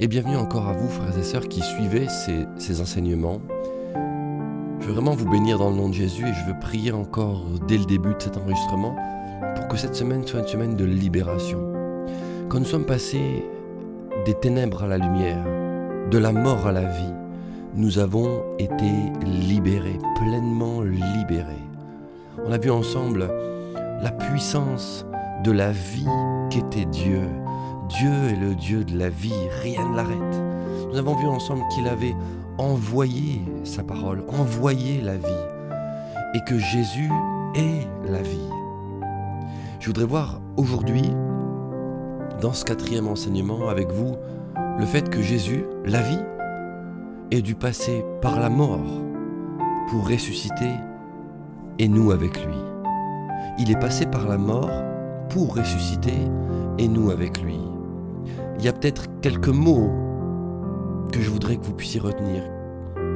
Et bienvenue encore à vous, frères et sœurs, qui suivez ces enseignements. Je veux vraiment vous bénir dans le nom de Jésus et je veux prier encore dès le début de cet enregistrement pour que cette semaine soit une semaine de libération. Quand nous sommes passés des ténèbres à la lumière, de la mort à la vie, nous avons été libérés, pleinement libérés. On a vu ensemble la puissance de la vie qu'était Dieu. Dieu est le Dieu de la vie, rien ne l'arrête. Nous avons vu ensemble qu'il avait envoyé sa parole, envoyé la vie, et que Jésus est la vie. Je voudrais voir aujourd'hui, dans ce 4e enseignement avec vous, le fait que Jésus, la vie, est dû passer par la mort pour ressusciter, et nous avec lui. Il est passé par la mort pour ressusciter, et nous avec lui. Il y a peut-être quelques mots que je voudrais que vous puissiez retenir.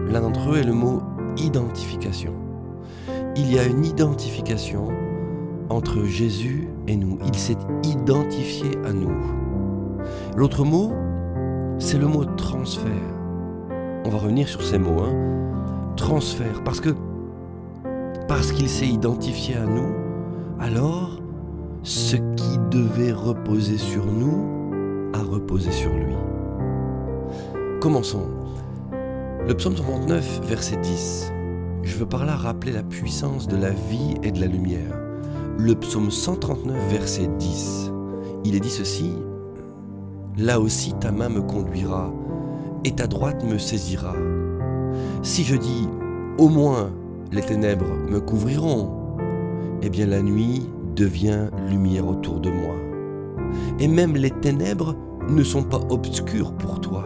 L'un d'entre eux est le mot identification. Il y a une identification entre Jésus et nous. Il s'est identifié à nous. L'autre mot, c'est le mot transfert. On va revenir sur ces mots. Transfert, parce qu'il s'est identifié à nous, alors ce qui devait reposer sur nous a reposé sur lui. Commençons. Le psaume 139, verset 10. Je veux par là rappeler la puissance de la vie et de la lumière. Le psaume 139, verset 10. Il est dit ceci: là aussi ta main me conduira, et ta droite me saisira. Si je dis, au moins les ténèbres me couvriront, eh bien la nuit devient lumière autour de moi. Et même les ténèbres ne sont pas obscures pour toi.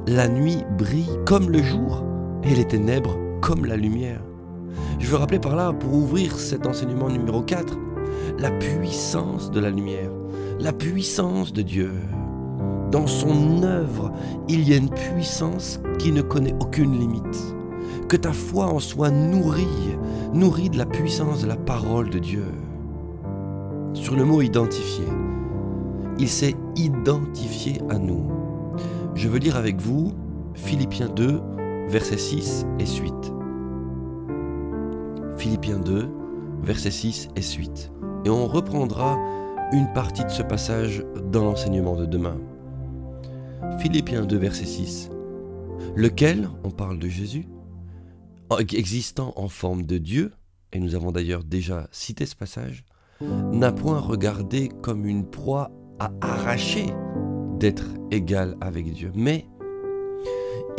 La nuit brille comme le jour et les ténèbres comme la lumière. Je veux rappeler par là, pour ouvrir cet enseignement numéro 4, la puissance de la lumière, la puissance de Dieu. Dans son œuvre, il y a une puissance qui ne connaît aucune limite. Que ta foi en soit nourrie de la puissance de la parole de Dieu. Sur le mot identifier, il s'est identifié à nous. Je veux lire avec vous Philippiens 2, versets 6 et suite. Philippiens 2, versets 6 et suite. Et on reprendra une partie de ce passage dans l'enseignement de demain. Philippiens 2, verset 6. Lequel, on parle de Jésus, existant en forme de Dieu, et nous avons d'ailleurs déjà cité ce passage, n'a point regardé comme une proie à arracher d'être égal avec Dieu, mais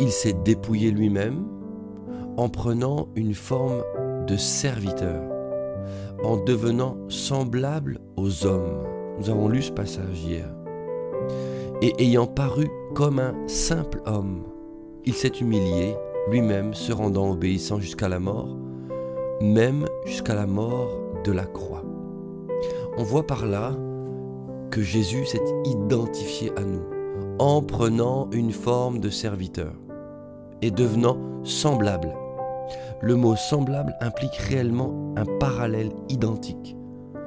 il s'est dépouillé lui-même en prenant une forme de serviteur, en devenant semblable aux hommes. Nous avons lu ce passage hier. Et ayant paru comme un simple homme, il s'est humilié lui-même, se rendant obéissant jusqu'à la mort, même jusqu'à la mort de la croix. On voit par là que Jésus s'est identifié à nous en prenant une forme de serviteur et devenant semblable. Le mot semblable implique réellement un parallèle identique,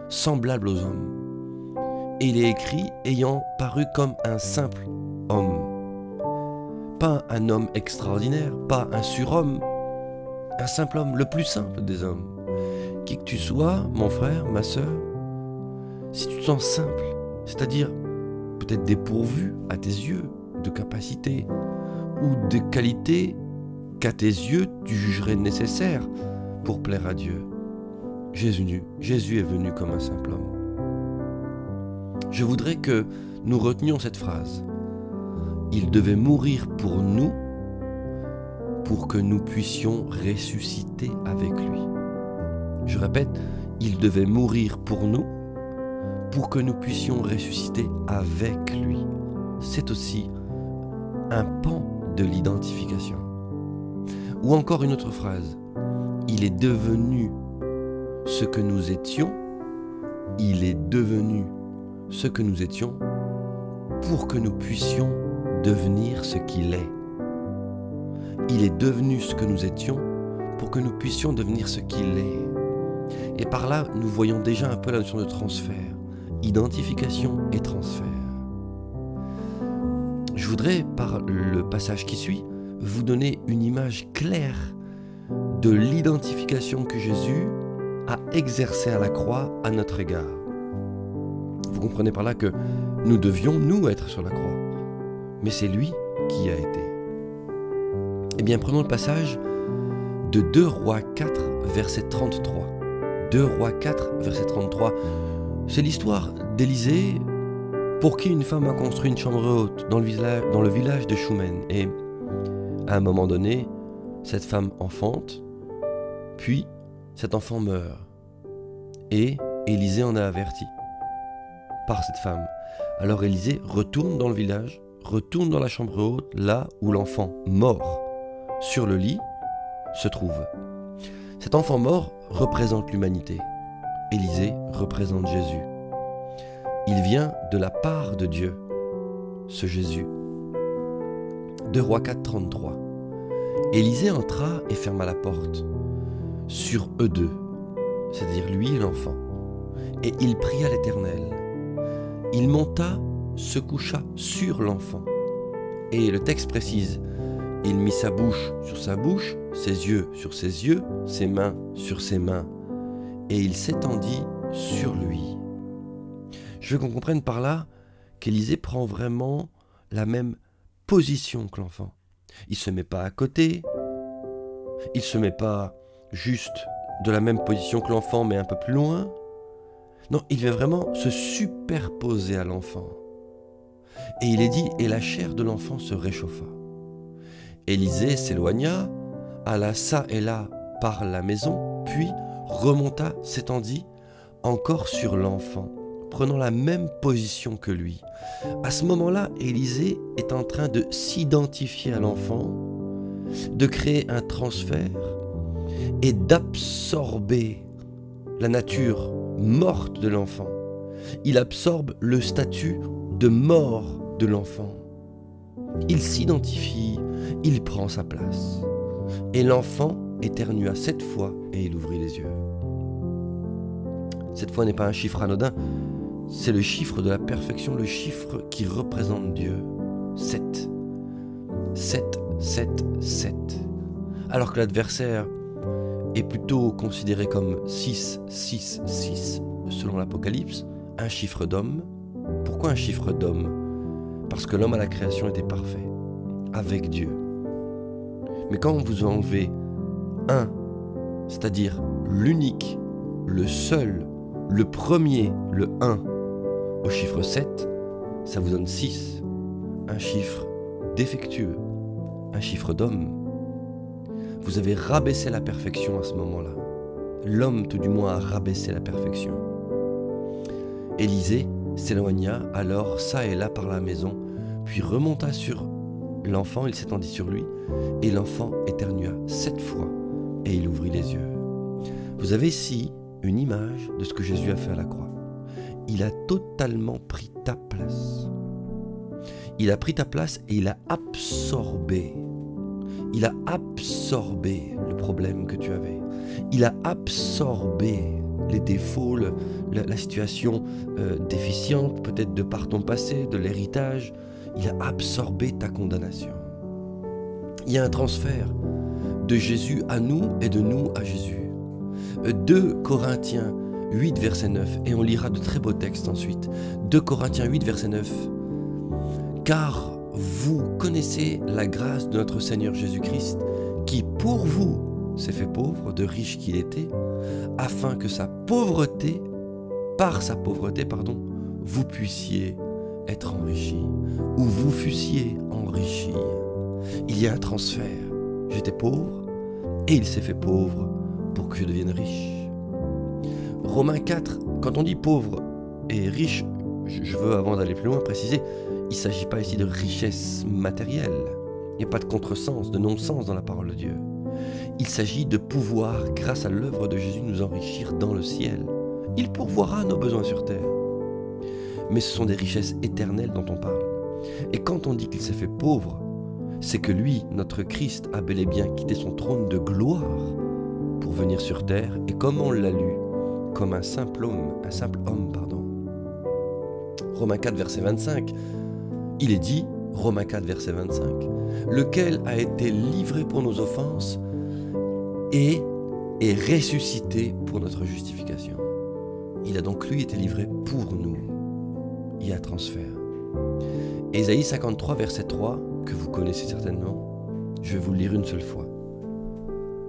semblable aux hommes. Et il est écrit ayant paru comme un simple homme. Pas un homme extraordinaire, pas un surhomme, un simple homme, le plus simple des hommes. Qui que tu sois, mon frère, ma sœur, si tu te sens simple, c'est-à-dire peut-être dépourvu à tes yeux de capacités ou de qualités qu'à tes yeux tu jugerais nécessaires pour plaire à Dieu, Jésus est venu comme un simple homme. Je voudrais que nous retenions cette phrase. Il devait mourir pour nous, pour que nous puissions ressusciter avec lui. Je répète, il devait mourir pour nous, pour que nous puissions ressusciter avec lui. C'est aussi un pan de l'identification. Ou encore une autre phrase. Il est devenu ce que nous étions. Il est devenu ce que nous étions pour que nous puissions devenir ce qu'il est. Il est devenu ce que nous étions pour que nous puissions devenir ce qu'il est. Et par là, nous voyons déjà un peu la notion de transfert. Identification et transfert. Je voudrais, par le passage qui suit, vous donner une image claire de l'identification que Jésus a exercée à la croix à notre égard. Vous comprenez par là que nous devions, nous, être sur la croix. Mais c'est lui qui y a été. Eh bien, prenons le passage de 2 Rois 4, verset 33. 2 Rois 4, verset 33. C'est l'histoire d'Élisée pour qui une femme a construit une chambre haute dans le village de Choumen. Et à un moment donné, cette femme enfante, puis cet enfant meurt. Et Élisée en a averti par cette femme. Alors Élisée retourne dans le village, retourne dans la chambre haute, là où l'enfant mort sur le lit se trouve. Cet enfant mort représente l'humanité. Élisée représente Jésus. Il vient de la part de Dieu, ce Jésus. 2 Rois 4, 33. Élisée entra et ferma la porte sur eux deux, c'est-à-dire lui et l'enfant. Et il pria l'Éternel. Il monta, se coucha sur l'enfant. Et le texte précise, il mit sa bouche sur sa bouche, ses yeux sur ses yeux, ses mains sur ses mains, et il s'étendit sur lui. Je veux qu'on comprenne par là qu'Élisée prend vraiment la même position que l'enfant. Il ne se met pas à côté, il ne se met pas juste de la même position que l'enfant, mais un peu plus loin. Non, il vient vraiment se superposer à l'enfant. Et il est dit, et la chair de l'enfant se réchauffa. Élisée s'éloigna, alla çà et là par la maison, puis remonta, s'étendit encore sur l'enfant, prenant la même position que lui. À ce moment-là, Élisée est en train de s'identifier à l'enfant, de créer un transfert et d'absorber la nature morte de l'enfant. Il absorbe le statut de mort de l'enfant. Il s'identifie, il prend sa place. Et l'enfant éternua 7 fois et il ouvrit les yeux. Cette fois n'est pas un chiffre anodin, c'est le chiffre de la perfection, le chiffre qui représente Dieu. 7. 7, 7, 7. Alors que l'adversaire est plutôt considéré comme 6, 6, 6, selon l'Apocalypse, un chiffre d'homme. Pourquoi un chiffre d'homme? Parce que l'homme à la création était parfait, avec Dieu. Mais quand vous enlevez 1, c'est-à-dire l'unique, le seul, le premier, le 1, au chiffre 7, ça vous donne 6, un chiffre défectueux, un chiffre d'homme. Vous avez rabaissé la perfection à ce moment-là. L'homme, tout du moins, a rabaissé la perfection. Élisée s'éloigna alors çà et là par la maison, puis remonta sur l'enfant, il s'étendit sur lui, et l'enfant éternua 7 fois, et il ouvrit les yeux. Vous avez ici une image de ce que Jésus a fait à la croix. Il a totalement pris ta place. Il a pris ta place et il a absorbé. Il a absorbé le problème que tu avais. Il a absorbé les défauts, la situation déficiente, peut-être de par ton passé, de l'héritage. Il a absorbé ta condamnation. Il y a un transfert de Jésus à nous et de nous à Jésus. 2 Corinthiens 8, verset 9, et on lira de très beaux textes ensuite. 2 Corinthiens 8, verset 9. Car vous connaissez la grâce de notre Seigneur Jésus-Christ, qui pour vous s'est fait pauvre, de riche qu'il était, afin que par sa pauvreté, vous puissiez être enrichis, ou vous fussiez enrichis. Il y a un transfert. J'étais pauvre, et il s'est fait pauvre pour que je devienne riche. Romains 4, quand on dit pauvre et riche, je veux, avant d'aller plus loin, préciser, il ne s'agit pas ici de richesse matérielle. Il n'y a pas de contresens, de non-sens dans la parole de Dieu. Il s'agit de pouvoir, grâce à l'œuvre de Jésus, nous enrichir dans le ciel. Il pourvoira nos besoins sur terre. Mais ce sont des richesses éternelles dont on parle. Et quand on dit qu'il s'est fait pauvre, c'est que lui, notre Christ, a bel et bien quitté son trône de gloire pour venir sur terre, et comme on l'a lu, comme un simple homme. Romains 4, verset 25, il est dit, Romains 4, verset 25. Lequel a été livré pour nos offenses et est ressuscité pour notre justification. Il a donc lui été livré pour nous. Il y a transfert. Ésaïe 53, verset 3, que vous connaissez certainement, je vais vous le lire une seule fois.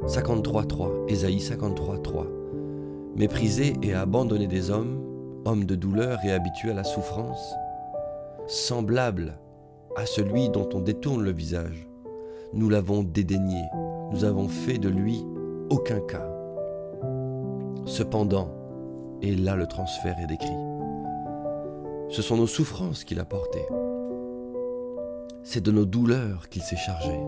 53, 3, Ésaïe 53, 3. Méprisé et abandonné des hommes, homme de douleur et habitué à la souffrance, semblable à celui dont on détourne le visage, nous l'avons dédaigné, nous avons fait de lui aucun cas. Cependant, et là le transfert est décrit, ce sont nos souffrances qu'il a portées. C'est de nos douleurs qu'il s'est chargé.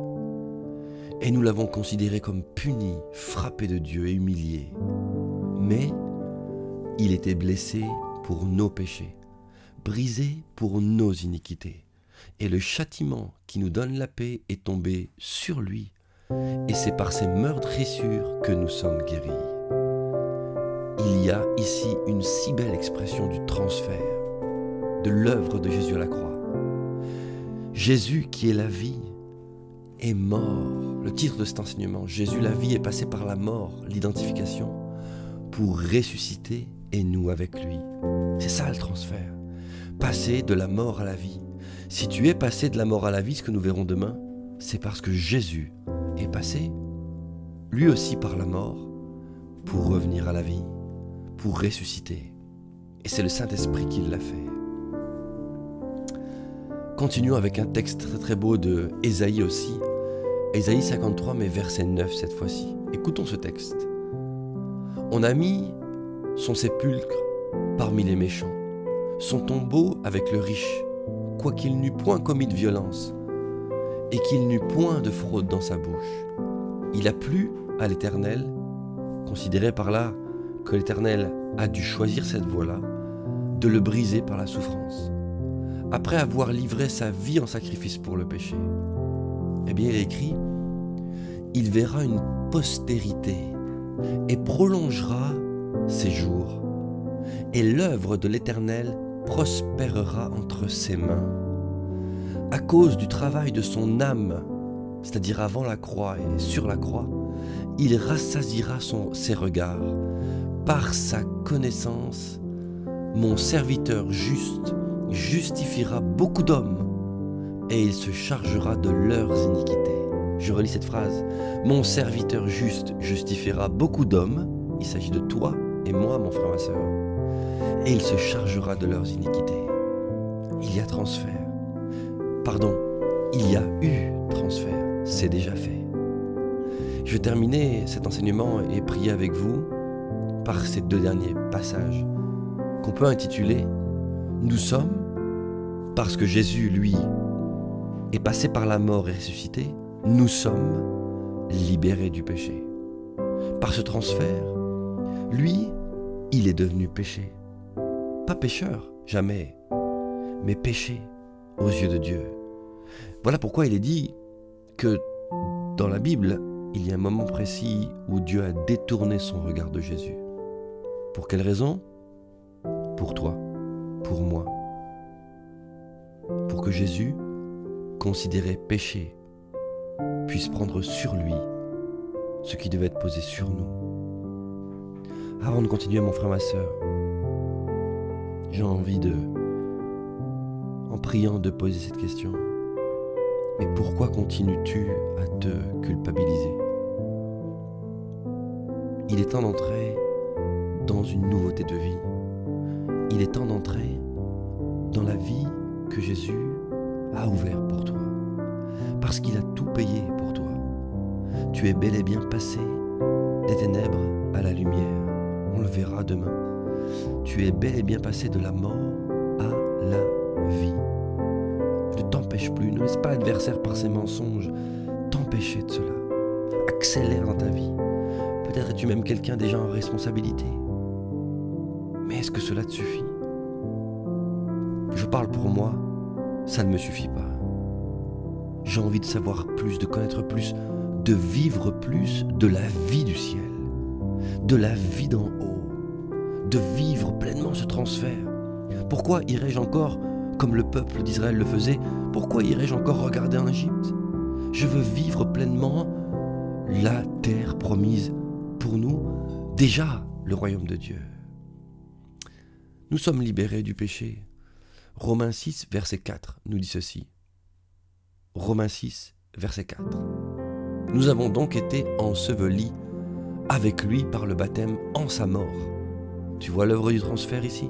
Et nous l'avons considéré comme puni, frappé de Dieu et humilié. Mais il était blessé pour nos péchés, brisé pour nos iniquités. Et le châtiment qui nous donne la paix est tombé sur lui. Et c'est par ses meurtrissures que nous sommes guéris. Il y a ici une si belle expression du transfert, de l'œuvre de Jésus à la croix. Jésus qui est la vie est mort. Le titre de cet enseignement, Jésus la vie est passé par la mort, l'identification, pour ressusciter et nous avec lui. C'est ça le transfert. Passer de la mort à la vie. Si tu es passé de la mort à la vie, ce que nous verrons demain, c'est parce que Jésus est passé, lui aussi par la mort, pour revenir à la vie, pour ressusciter. Et c'est le Saint-Esprit qui l'a fait. Continuons avec un texte très très beau de Ésaïe aussi. Ésaïe 53, mais verset 9 cette fois-ci. Écoutons ce texte. On a mis son sépulcre parmi les méchants, son tombeau avec le riche, quoiqu'il n'eût point commis de violence, et qu'il n'eût point de fraude dans sa bouche. Il a plu à l'Éternel, considéré par là que l'Éternel a dû choisir cette voie-là, de le briser par la souffrance. Après avoir livré sa vie en sacrifice pour le péché, eh bien il est écrit, il verra une postérité et prolongera ses jours, et l'œuvre de l'Éternel prospérera entre ses mains. À cause du travail de son âme, c'est-à-dire avant la croix et sur la croix, il rassasiera ses regards. Par sa connaissance, mon serviteur juste justifiera beaucoup d'hommes et il se chargera de leurs iniquités. Je relis cette phrase. Mon serviteur juste justifiera beaucoup d'hommes. Il s'agit de toi et moi, mon frère, ma sœur. Et il se chargera de leurs iniquités. Il y a transfert. Pardon, il y a eu transfert. C'est déjà fait. Je vais terminer cet enseignement et prier avec vous par ces deux derniers passages qu'on peut intituler « Nous sommes, parce que Jésus, lui, est passé par la mort et ressuscité, nous sommes libérés du péché. » Par ce transfert, lui, il est devenu péché. Pas pécheur, jamais, mais péché aux yeux de Dieu. Voilà pourquoi il est dit que dans la Bible, il y a un moment précis où Dieu a détourné son regard de Jésus. Pour quelle raison ? Pour toi, pour moi. Pour que Jésus, considéré péché, puisse prendre sur lui ce qui devait être posé sur nous. Avant de continuer, mon frère, ma sœur, j'ai envie en priant, de poser cette question. Mais pourquoi continues-tu à te culpabiliser ? Il est temps d'entrer dans une nouveauté de vie. Il est temps d'entrer dans la vie que Jésus a ouverte pour toi. Parce qu'il a tout payé pour toi. Tu es bel et bien passé des ténèbres à la lumière. On le verra demain. Tu es bel et bien passé de la mort à la vie. Ne t'empêche plus, ne laisse pas l'adversaire par ses mensonges t'empêcher de cela. Accélère dans ta vie. Peut-être es-tu même quelqu'un déjà en responsabilité. Mais est-ce que cela te suffit ? Je parle pour moi, ça ne me suffit pas. J'ai envie de savoir plus, de connaître plus, de vivre plus de la vie du ciel, de la vie d'en haut, de vivre pleinement ce transfert. Pourquoi irais-je encore comme le peuple d'Israël le faisait, pourquoi irais-je encore regarder en Égypte? Je veux vivre pleinement la terre promise pour nous, déjà le royaume de Dieu. Nous sommes libérés du péché. Romains 6, verset 4 nous dit ceci. Romains 6, verset 4. Nous avons donc été ensevelis avec lui par le baptême en sa mort. Tu vois l'œuvre du transfert ici?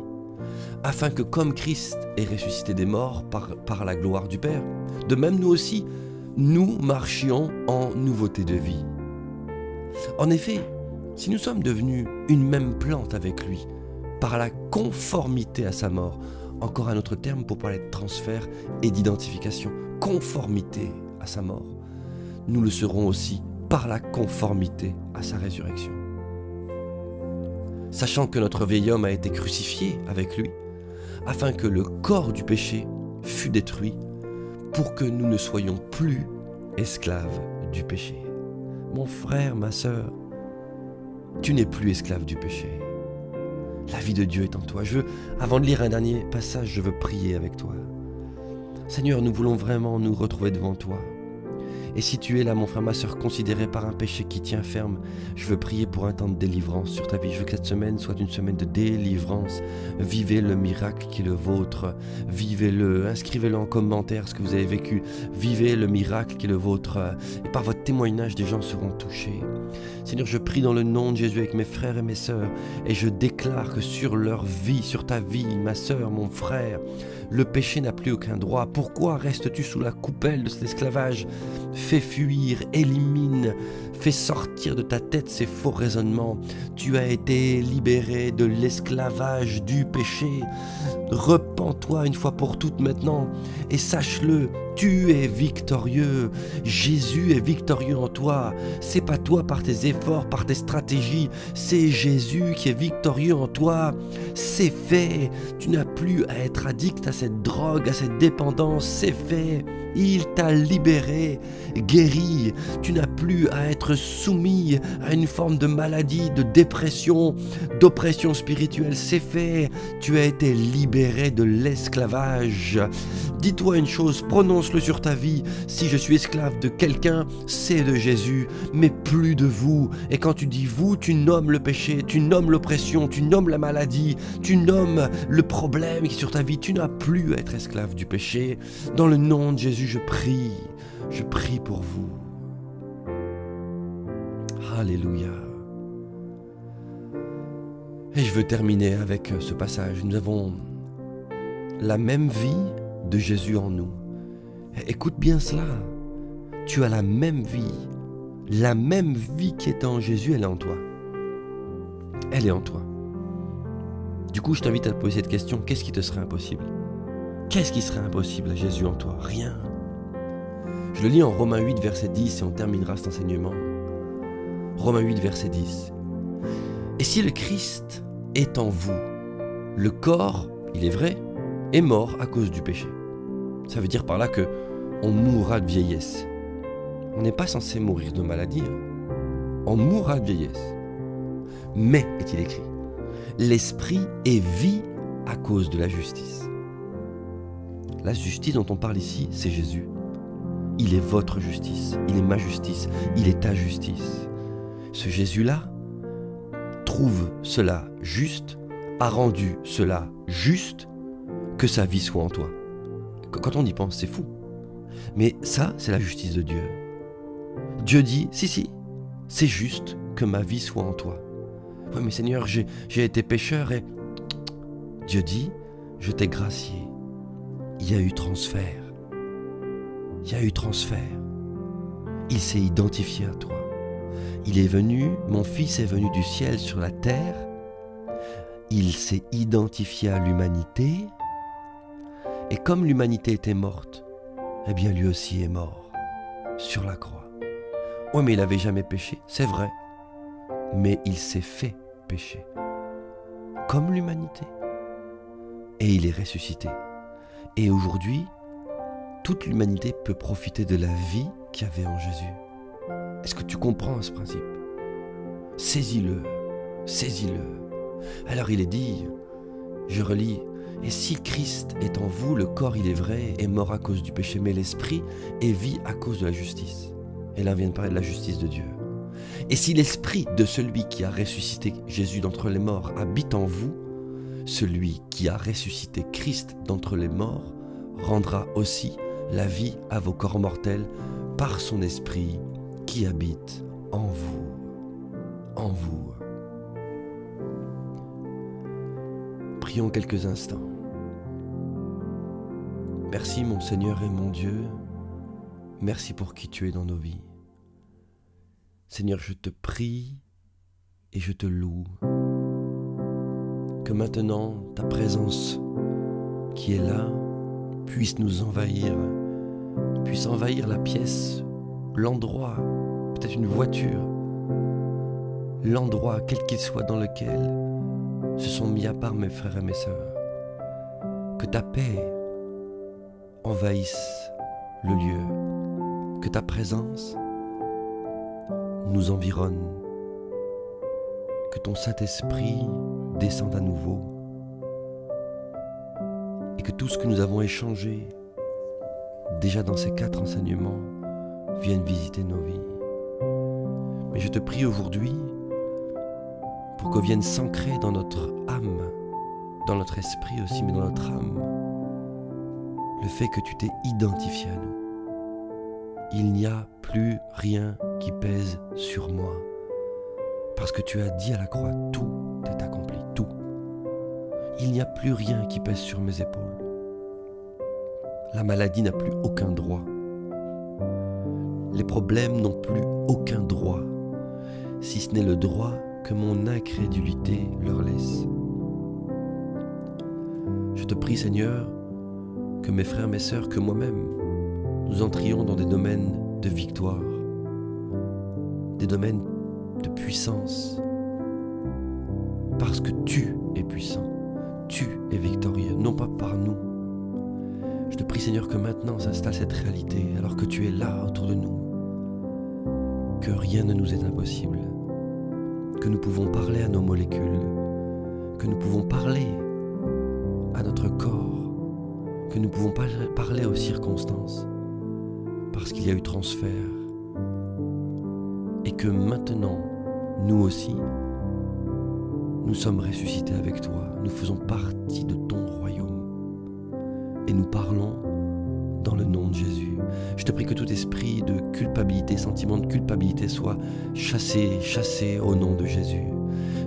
Afin que comme Christ est ressuscité des morts par la gloire du Père, de même nous aussi, nous marchions en nouveauté de vie. En effet, si nous sommes devenus une même plante avec lui, par la conformité à sa mort, encore un autre terme pour parler de transfert et d'identification, conformité à sa mort, nous le serons aussi par la conformité à sa résurrection. Sachant que notre vieil homme a été crucifié avec lui, afin que le corps du péché fût détruit, pour que nous ne soyons plus esclaves du péché. Mon frère, ma sœur, tu n'es plus esclave du péché. La vie de Dieu est en toi. Avant de lire un dernier passage, je veux prier avec toi. Seigneur, nous voulons vraiment nous retrouver devant toi. Et si tu es là, mon frère, ma sœur, considéré par un péché qui tient ferme, je veux prier pour un temps de délivrance sur ta vie. Je veux que cette semaine soit une semaine de délivrance. Vivez le miracle qui est le vôtre. Vivez-le. Inscrivez-le en commentaire, ce que vous avez vécu. Vivez le miracle qui est le vôtre. Et par votre témoignage, des gens seront touchés. Seigneur, je prie dans le nom de Jésus avec mes frères et mes sœurs. Et je déclare que sur leur vie, sur ta vie, ma sœur, mon frère, le péché n'a plus aucun droit. Pourquoi restes-tu sous la coupelle de cet esclavage? Fais fuir, élimine, fais sortir de ta tête ces faux raisonnements. Tu as été libéré de l'esclavage du péché. Repens-toi une fois pour toutes maintenant et sache-le, tu es victorieux. Jésus est victorieux en toi. C'est pas toi par tes efforts, par tes stratégies. C'est Jésus qui est victorieux en toi. C'est fait. Tu n'as plus à être addict à cette drogue, à cette dépendance. C'est fait. Il t'a libéré, guéri. Tu n'as plus à être soumis à une forme de maladie, de dépression, d'oppression spirituelle. C'est fait. Tu as été libéré de l'esclavage. Dis-toi une chose, prononce-le sur ta vie. Si je suis esclave de quelqu'un, c'est de Jésus, mais plus de vous. Et quand tu dis vous, tu nommes le péché, tu nommes l'oppression, tu nommes la maladie, tu nommes le problème qui est sur ta vie. Tu n'as plus à être esclave du péché. Dans le nom de Jésus, je prie pour vous. Alléluia. Et je veux terminer avec ce passage. Nous avons la même vie de Jésus en nous. Écoute bien cela. Tu as la même vie. La même vie qui est en Jésus, elle est en toi. Elle est en toi. Du coup, je t'invite à te poser cette question. Qu'est-ce qui te serait impossible? Qu'est-ce qui serait impossible à Jésus en toi? Rien. Je le lis en Romains 8, verset 10 et on terminera cet enseignement. Romains 8, verset 10. Et si le Christ est en vous, le corps, il est vrai, est mort à cause du péché. Ça veut dire par là que on mourra de vieillesse. On n'est pas censé mourir de maladie. On mourra de vieillesse. Mais, est-il écrit, l'esprit est vie à cause de la justice. La justice dont on parle ici, c'est Jésus. Il est votre justice, il est ma justice, il est ta justice. Ce Jésus-là trouve cela juste, a rendu cela juste, que sa vie soit en toi. Quand on y pense, c'est fou. Mais ça, c'est la justice de Dieu. Dieu dit, si, c'est juste que ma vie soit en toi. Oui, mais Seigneur, j'ai été pécheur et... Dieu dit, je t'ai gracié. Il y a eu transfert. Il y a eu transfert. Il s'est identifié à toi. Il est venu, mon fils est venu du ciel sur la terre. Il s'est identifié à l'humanité. Et comme l'humanité était morte, eh bien lui aussi est mort sur la croix. Oui, mais il n'avait jamais péché, c'est vrai. Mais il s'est fait pécher, comme l'humanité. Et il est ressuscité. Et aujourd'hui, toute l'humanité peut profiter de la vie qu'il y avait en Jésus. Est-ce que tu comprends ce principe? Saisis-le, saisis-le. Alors il est dit, je relis, Et si Christ est en vous, le corps, il est vrai, est mort à cause du péché, mais l'esprit est vie à cause de la justice. Et là, on vient de parler de la justice de Dieu. Et si l'esprit de celui qui a ressuscité Jésus d'entre les morts habite en vous, celui qui a ressuscité Christ d'entre les morts rendra aussi la vie à vos corps mortels par son esprit qui habite en vous. En vous. Prions quelques instants. Merci mon Seigneur et mon Dieu, merci pour qui tu es dans nos vies. Seigneur, je te prie et je te loue que maintenant ta présence qui est là puisse nous envahir, puisse envahir la pièce, l'endroit, peut-être une voiture, l'endroit quel qu'il soit dans lequel se sont mis à part mes frères et mes sœurs. Que ta paix envahisse le lieu, que ta présence nous environne, que ton Saint-Esprit descende à nouveau et que tout ce que nous avons échangé déjà dans ces 4 enseignements vienne visiter nos vies. Mais je te prie aujourd'hui pour que vienne s'ancrer dans notre âme, dans notre esprit aussi, mais dans notre âme, le fait que tu t'es identifié à nous. Il n'y a plus rien qui pèse sur moi, parce que tu as dit à la croix, tout est accompli, tout. Il n'y a plus rien qui pèse sur mes épaules. La maladie n'a plus aucun droit. Les problèmes n'ont plus aucun droit, si ce n'est le droit que mon incrédulité leur laisse. Je te prie, Seigneur, que mes frères, mes sœurs, que moi-même, nous entrions dans des domaines de victoire, des domaines de puissance, parce que tu es puissant, tu es victorieux, non pas par nous. Je te prie, Seigneur, que maintenant s'installe cette réalité, alors que tu es là autour de nous, que rien ne nous est impossible, que nous pouvons parler à nos molécules, que nous pouvons parler à notre corps, que nous pouvons parler aux circonstances, parce qu'il y a eu transfert, et que maintenant, nous aussi, nous sommes ressuscités avec toi, nous faisons partie de ton royaume, et nous parlons dans le nom de Jésus. Je te prie que tout esprit de culpabilité, sentiment de culpabilité soit chassé au nom de Jésus,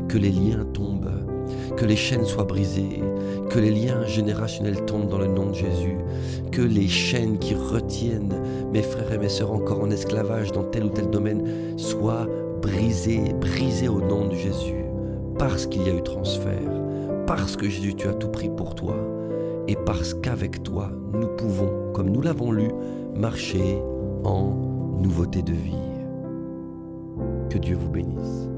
que les liens tombent, que les chaînes soient brisées, que les liens générationnels tombent dans le nom de Jésus, que les chaînes qui retiennent mes frères et mes sœurs encore en esclavage dans tel ou tel domaine soient brisées au nom de Jésus, parce qu'il y a eu transfert, parce que Jésus, tu as tout pris pour toi, et parce qu'avec toi, nous pouvons, comme nous l'avons lu, marcher en nouveauté de vie. Que Dieu vous bénisse.